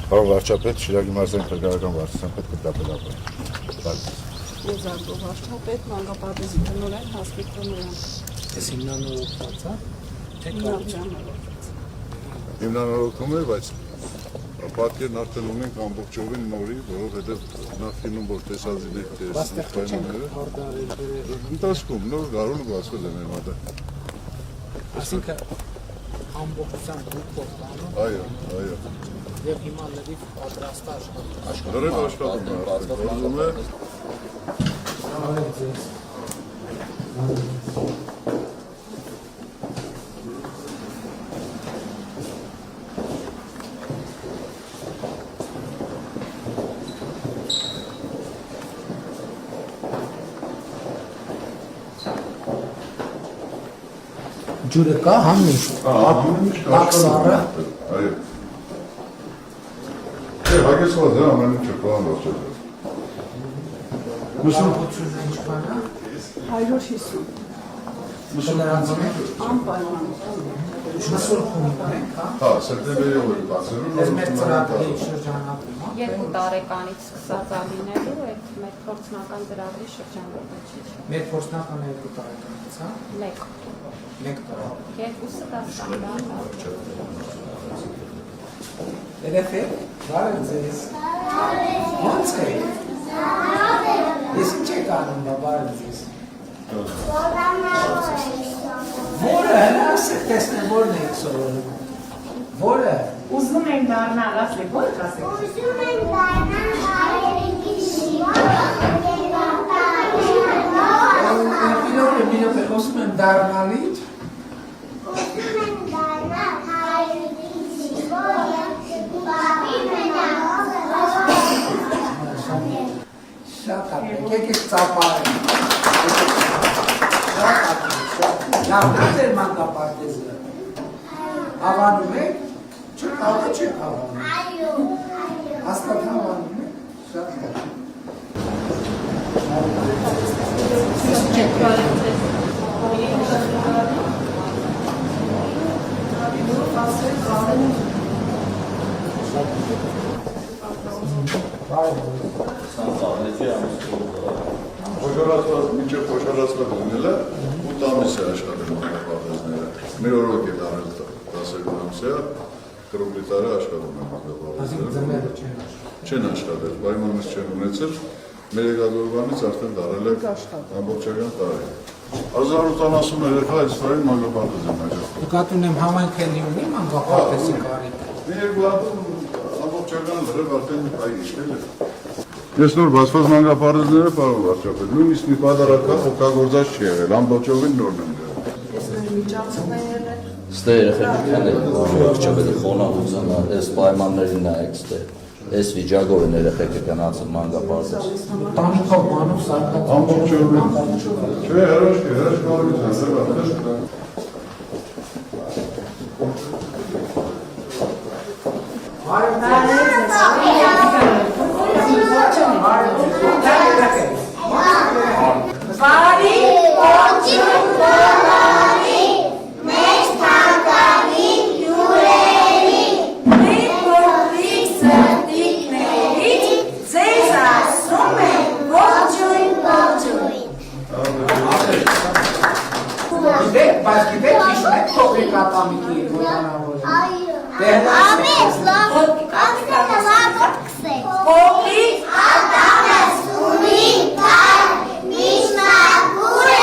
Պարոն վարչապետ, Շիրակի մարզային փրկարարական վարչության պետք է դատելապը։ Եզակով վարչապետ, մանկապարտեզի տնօրեն, Հասմիկ տնօրեն։ Ես հիմնանորոգված է, թե Հիմնանորոգված։ Հիմնանորոգում է, բայց պատկերն արդեն ունենք ամբողջովին նորի, որովհետև նախկինում որ տեսածի պայմանները ընթացքում նոր գարունը բացվել է մեր մատը։ Այսինքն ամբողջությամբ դուք փոխանում։ Այո։ Եվ հիմա լրիվ պատրաստ աշխատում։ Լրիվ աշխատում է, աշխատում է։ Ջուրը կա համիշտ։ Աքսարը։ Այո։ Հագեցված է ամեն ինչը կան ոսել։ Մշակությունը ինչքան է։ 150։ Անպայման։ Մսուր խումբ ենք, հա։ Հա, սեպտեմբերի օրը բացելու Ես մեր ծրագրի շրջանակում, հա։ 2 տարեկանից սկսած ալինելու այդ մեր փորձնական ծրագրի շրջանակի։ Մեր փորձնական 2 տարեկանից, հա։ 1 տարի։ Երկուսը 10 տարեկան։ Երեխեք, բարև ձեզ։ Ո՞նց եք։ Ես ինչ եք անում, բարև ձեզ։ Որը, ասեք տեսնեմ, որն եք սովորում։ Որը։ Ուզում ենք դառնալ, ասեք, ո՞ր ասեք։ Ուզում ենք դառնալ հայրենիքի Մինոպե, ոսում եմ դառնալ ինչ։ Ուզում ենք դառնալ հայրենիքի բապի մենակ։ Շատ ապեք, եկեք ծապարենք։ Շատ ապեք, լավ դեր մանկապարտեզը։ Հավանում եք, չեք հավանում։ Այո։ Հաստատ հավանում եք, շատ ապեք։ Խոշորացված, մինչև խոշորացված լինելը 8 ամիս է աշխատել մանկապարտեզները։ Մեր օրոք է դարել 10 ամիս է, կրոպլի տարը աշխատում են մանկապարտեզները։ Չեն աշխատել, պայմանս չեն ունեցել, մեր եկածորվանից արդեն դարել է ամբողջական տարի։ 1080 երեխա այս տարին մանկապարտեզ են աշխատում։ Ուկատուն եմ համայնքելի ունի մանկապարտեզի կարիք։ Մի երկու ամբողջական լրիվ արդեն այ իշնել է։ Ես նոր բացված մանկապարտեզները պարոն վարչապետ, նույնիսկ մի պատարակա օգտագործած չի եղել, ամբողջովին նորն են եղել։ Ես մեր միջանցքն է եղել։ Ստե երեխեքան է վարչապետը խոնավության, այս պայմաններին նայեք ստե։ Այս վիճակով են երեխեքը գնացել մանկապարտեզ։ Տանիքով մանով սարկած Ամբողջովին։ Չէ, հրաշք կարողություն է, Բարի ոչին բոլորի, մեծ թանկագին հյուրերի, Մենք փոքրիկ սրտիկներից ձեզ ասում ենք ողջույն, ողջույն։ Գիտեք, բայց գիտեք իշն եք փոքրիկ ատամիկի գոյանավորը։ այո, ամիս լավ, կացնը լավ կսեք, Փոքրիկ ատամս ունի կար, միշնակուր է,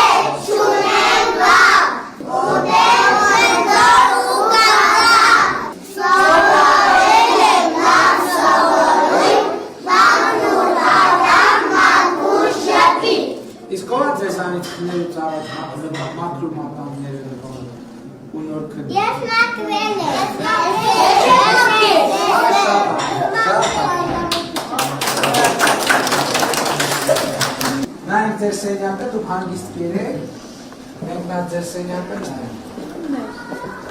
չունեն լավ, ուտել են դոր ու կաղա, սովորել եմ լավ սովորույն, լավն ու լավան մակուր շպի։ Իսկ ո՞ր ձեզանից քնելուց առաջ մաքրում ատամները ու նոր քնի։ Ես մաքրել եմ, Նայենք ձեր սենյակը, դուք հանգիստ կերեք, մենք նա ձեր սենյակը նայենք։